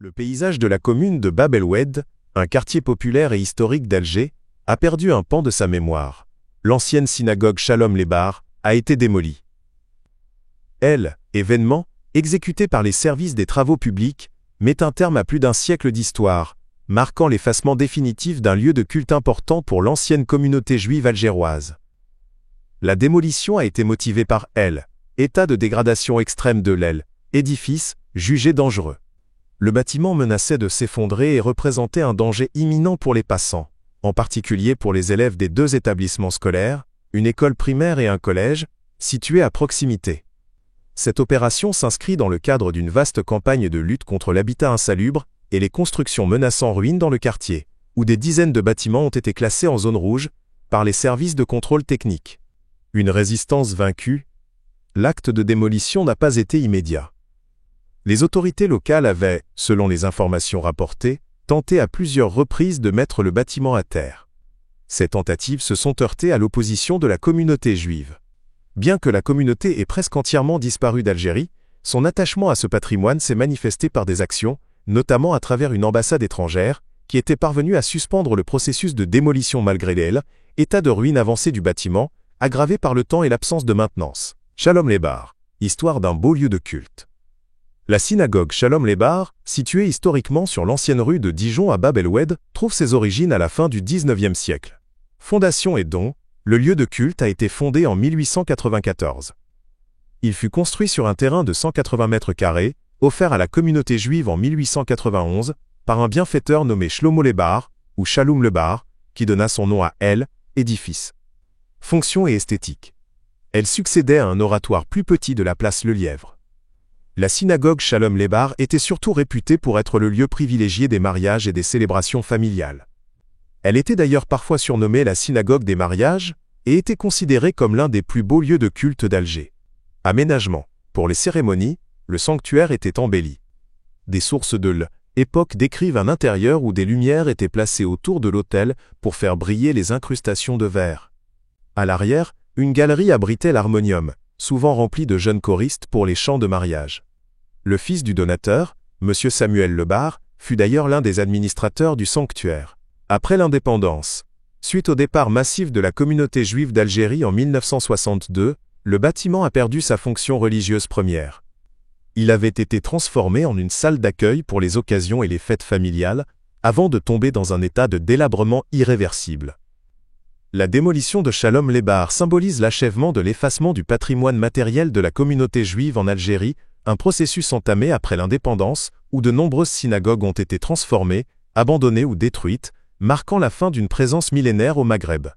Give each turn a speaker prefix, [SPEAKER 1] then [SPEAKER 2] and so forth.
[SPEAKER 1] Le paysage de la commune de Bab el-Oued, un quartier populaire et historique d'Alger, a perdu un pan de sa mémoire. L'ancienne synagogue Shalom Lebar a été démolie. Événement, exécuté par les services des travaux publics, met un terme à plus d'un siècle d'histoire, marquant l'effacement définitif d'un lieu de culte important pour l'ancienne communauté juive algéroise. La démolition a été motivée par état de dégradation extrême de l'édifice, jugé dangereux. Le bâtiment menaçait de s'effondrer et représentait un danger imminent pour les passants, en particulier pour les élèves des deux établissements scolaires, une école primaire et un collège, situés à proximité. Cette opération s'inscrit dans le cadre d'une vaste campagne de lutte contre l'habitat insalubre et les constructions menaçant ruines dans le quartier, où des dizaines de bâtiments ont été classés en zone rouge par les services de contrôle technique. Une résistance vaincue, l'acte de démolition n'a pas été immédiat. Les autorités locales avaient, selon les informations rapportées, tenté à plusieurs reprises de mettre le bâtiment à terre. Ces tentatives se sont heurtées à l'opposition de la communauté juive. Bien que la communauté ait presque entièrement disparu d'Algérie, son attachement à ce patrimoine s'est manifesté par des actions, notamment à travers une ambassade étrangère, qui était parvenue à suspendre le processus de démolition malgré l'état de ruine avancé du bâtiment, aggravé par le temps et l'absence de maintenance. Shalom Lebar, histoire d'un beau lieu de culte. La synagogue Shalom Lebar, située historiquement sur l'ancienne rue de Dijon à Bab el-Oued, trouve ses origines à la fin du XIXe siècle. Fondation et don, le lieu de culte a été fondé en 1894. Il fut construit sur un terrain de 180 mètres carrés, offert à la communauté juive en 1891, par un bienfaiteur nommé Shlomo Lebar, ou Shalom Lebar, qui donna son nom à édifice. Fonction et esthétique. Elle succédait à un oratoire plus petit de la place Lelièvre. La synagogue Shalom Lebar était surtout réputée pour être le lieu privilégié des mariages et des célébrations familiales. Elle était d'ailleurs parfois surnommée la synagogue des mariages et était considérée comme l'un des plus beaux lieux de culte d'Alger. Aménagement. Pour les cérémonies, le sanctuaire était embelli. Des sources de l'époque décrivent un intérieur où des lumières étaient placées autour de l'autel pour faire briller les incrustations de verre. À l'arrière, une galerie abritait l'harmonium, souvent rempli de jeunes choristes pour les chants de mariage. Le fils du donateur, M. Samuel Lebar, fut d'ailleurs l'un des administrateurs du sanctuaire. Après l'indépendance, suite au départ massif de la communauté juive d'Algérie en 1962, le bâtiment a perdu sa fonction religieuse première. Il avait été transformé en une salle d'accueil pour les occasions et les fêtes familiales, avant de tomber dans un état de délabrement irréversible. La démolition de Shalom Lebar symbolise l'achèvement de l'effacement du patrimoine matériel de la communauté juive en Algérie, un processus entamé après l'indépendance, où de nombreuses synagogues ont été transformées, abandonnées ou détruites, marquant la fin d'une présence millénaire au Maghreb.